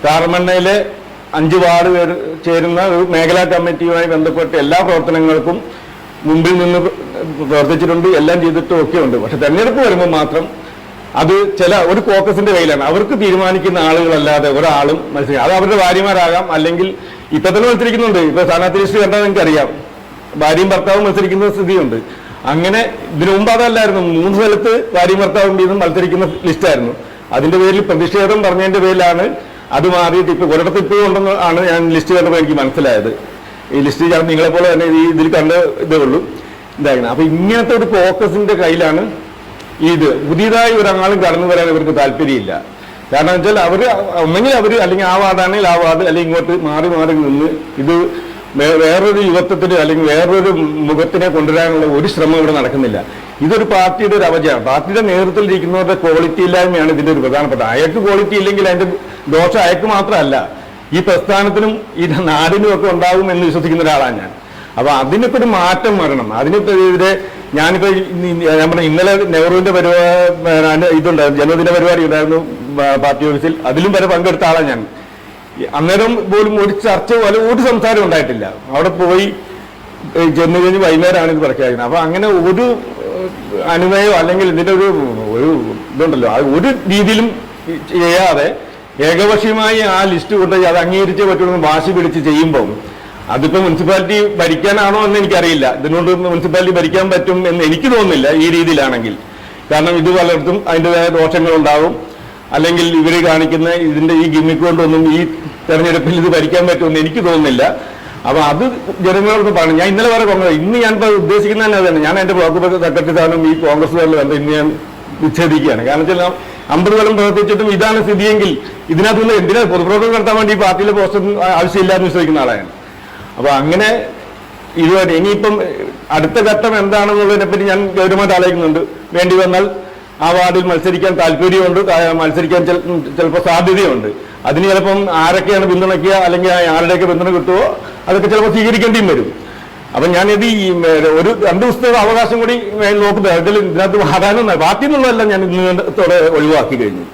കാർമണ്ണയിലെ 5 ward പേര് ചേരുന്ന ഒരു മേഖലാ കമ്മിറ്റിയുമായി ബന്ധപ്പെട്ട് എല്ലാ പ്രവർത്തനങ്ങൾക്കും മുമ്പിൽ നിന്ന് പ്രവർത്തിച്ചിട്ടുണ്ട്, എല്ലാം ചെയ്തിട്ടും ഒക്കെ ഉണ്ട്. പക്ഷെ തെരഞ്ഞെടുപ്പ് വരുമ്പോൾ മാത്രം അത് ഒരു കോക്കസിന്റെ കയ്യിലാണ്. അവർക്ക് തീരുമാനിക്കുന്ന ആളുകളല്ലാതെ ഒരാളും മത്സരിക്കും. അത് അവരുടെ ഭാര്യമാരാകാം, അല്ലെങ്കിൽ ഇപ്പൊ തന്നെ മത്സരിക്കുന്നുണ്ട്. ഇപ്പൊ സ്ഥാനാർത്ഥി ലിസ്റ്റ് കണ്ടാൽ നിങ്ങൾക്ക് അറിയാം, ഭാര്യയും ഭർത്താവും മത്സരിക്കുന്ന സ്ഥിതിയുണ്ട്. അങ്ങനെ ഇതിനു മുമ്പ് അതല്ലായിരുന്നു, 3 സ്ഥലത്ത് ഭാര്യയും ഭർത്താവും വീതം മത്സരിക്കുന്ന ലിസ്റ്റായിരുന്നു. അതിന്റെ പേരിൽ പ്രതിഷേധം പറഞ്ഞതിന്റെ പേരിലാണ് അത് മാറിയിട്ട് ഇപ്പൊ ഒരിടത്ത് ഇപ്പോഴും ഉണ്ടെന്ന് ആണ് ഞാൻ ലിസ്റ്റ് കണ്ടപ്പോൾ എനിക്ക് മനസ്സിലായത്. ഈ ലിസ്റ്റ് ഞാൻ നിങ്ങളെ പോലെ തന്നെ ഇതിൽ കണ്ട ഇതേ ഉള്ളൂ ഇതായിരുന്നു. അപ്പൊ ഇങ്ങനത്തെ ഒരു കോക്കസിന്റെ കയ്യിലാണ് ഇത്. പുതിയതായി ഒരാളും കടന്നു വരാൻ ഇവർക്ക് താല്പര്യമില്ല. കാരണം വെച്ചാൽ ഒന്നെങ്കിൽ അവർ അല്ലെങ്കിൽ ആ വാർഡാണെങ്കിൽ ആ വാർഡ്, അല്ലെങ്കിൽ ഇങ്ങോട്ട് മാറി മാറി നിന്ന് ഇത് വേറൊരു യുവത്വത്തിന് അല്ലെങ്കിൽ വേറൊരു മുഖത്തിനെ കൊണ്ടുവരാനുള്ള ഒരു ശ്രമം ഇവിടെ നടക്കുന്നില്ല. ഇതൊരു പാർട്ടിയുടെ ഒരു അവജയാണ്. പാർട്ടിയുടെ നേതൃത്വത്തിലിരിക്കുന്നവരുടെ ക്വാളിറ്റി ഇല്ലായ്മയാണ് ഇതിന്റെ ഒരു പ്രധാനപ്പെട്ട. അയാൾക്ക് ക്വാളിറ്റി ഇല്ലെങ്കിൽ അതിന്റെ ദോഷം അയാൾക്ക് മാത്രമല്ല, ഈ പ്രസ്ഥാനത്തിനും ഈ നാടിനും ഒക്കെ ഉണ്ടാകും എന്ന് വിശ്വസിക്കുന്ന ഒരാളാണ് ഞാൻ. അപ്പൊ അതിനൊക്കെ ഒരു മാറ്റം വരണം. അതിനെതിരെ ഞാനിപ്പോ ഞാൻ പറഞ്ഞ ഇന്നലെ നെഹ്റുവിന്റെ ഇതുണ്ടായിരുന്നു, ജന്മദിന പരിപാടി ഉണ്ടായിരുന്നു പാർട്ടി ഓഫീസിൽ. അതിലും വരെ പങ്കെടുത്ത ആളാണ് ഞാൻ. അന്നേരം പോലും ഒരു ചർച്ച പോലെ ഒരു സംസാരം ഉണ്ടായിട്ടില്ല. അവിടെ പോയി ചെന്ന് കഴിഞ്ഞ് വൈകുന്നേരമാണ് ഇത് പ്രഖ്യാപിക്കുന്നത്. അപ്പൊ അങ്ങനെ ഒരു അനുനയോ അല്ലെങ്കിൽ ഇതിന്റെ ഒരു ഇതുണ്ടല്ലോ, അത് ഒരു രീതിയിലും ചെയ്യാതെ ഏകപക്ഷീയമായി ആ ലിസ്റ്റ് കൊണ്ടുപോയി അത് അംഗീകരിച്ചേ പറ്റുള്ളൂ വാശി പിടിച്ച് ചെയ്യുമ്പോൾ അതിപ്പോ മുനിസിപ്പാലിറ്റി ഭരിക്കാനാണോ എന്ന് എനിക്കറിയില്ല. ഇതിനോട് മുനിസിപ്പാലിറ്റി ഭരിക്കാൻ പറ്റും എന്ന് എനിക്ക് തോന്നുന്നില്ല ഈ രീതിയിലാണെങ്കിൽ. കാരണം ഇത് പലയിടത്തും അതിൻ്റെതായ ദോഷങ്ങളുണ്ടാവും, അല്ലെങ്കിൽ ഇവർ കാണിക്കുന്ന ഇതിന്റെ ഈ ഗിമ്മിക്ക് കൊണ്ടൊന്നും ഈ തെരഞ്ഞെടുപ്പിൽ ഇത് ഭരിക്കാൻ പറ്റുമെന്ന് എനിക്ക് തോന്നുന്നില്ല. അപ്പൊ അത് ജനങ്ങളോട് പറഞ്ഞു. ഞാൻ ഇന്നലെ വരെ കോൺഗ്രസ്, ഇന്ന് ഞാനിപ്പോ ഉദ്ദേശിക്കുന്ന തന്നെ അതാണ്. ഞാൻ എന്റെ ബ്ലോക്ക് സെക്രട്ടറി സ്ഥാനം ഈ കോൺഗ്രസുകാരിൽ ബന്ധം ഇന്ന് ഞാൻ വിച്ഛേദിക്കുകയാണ്. കാരണം വെച്ചാൽ 50 കൊല്ലം പ്രവർത്തിച്ചിട്ടും ഇതാണ് സ്ഥിതിയെങ്കിൽ ഇതിനകത്തുനിന്ന് എന്തിനാ പൊതുപ്രവർത്തനം നടത്താൻ വേണ്ടി ഈ പാർട്ടിയിലെ പോസ്റ്റ് ആവശ്യമില്ല എന്ന് വിശ്വസിക്കുന്ന ആളാണ്. അപ്പൊ അങ്ങനെ ഇതുവരെ ഇനിയിപ്പം അടുത്ത ഘട്ടം എന്താണെന്നുള്ളതിനെ പറ്റി ഞാൻ ഗൗരവമായിട്ട് ആലോചിക്കുന്നുണ്ട്. വേണ്ടി വന്നാൽ ആ വാർഡിൽ മത്സരിക്കാൻ താല്പര്യമുണ്ട്, മത്സരിക്കാൻ ചിലപ്പോൾ സാധ്യതയുണ്ട്. അതിന് ചിലപ്പം ആരൊക്കെയാണ് പിന്തുണയ്ക്കുക, അല്ലെങ്കിൽ ആരുടെയൊക്കെ പിന്തുണ കിട്ടുമോ അതൊക്കെ ചിലപ്പോൾ സ്വീകരിക്കേണ്ടിയും വരും. അപ്പൊ ഞാനിത് ഒരു 2 ദിവസത്തെ അവകാശം കൂടി നോക്കുന്നത്. ഇതിനകത്ത് വാടാനൊന്നും പാർട്ടി എന്നുള്ളതല്ല ഞാൻ ഇന്നത്തോടെ ഒഴിവാക്കി കഴിഞ്ഞു.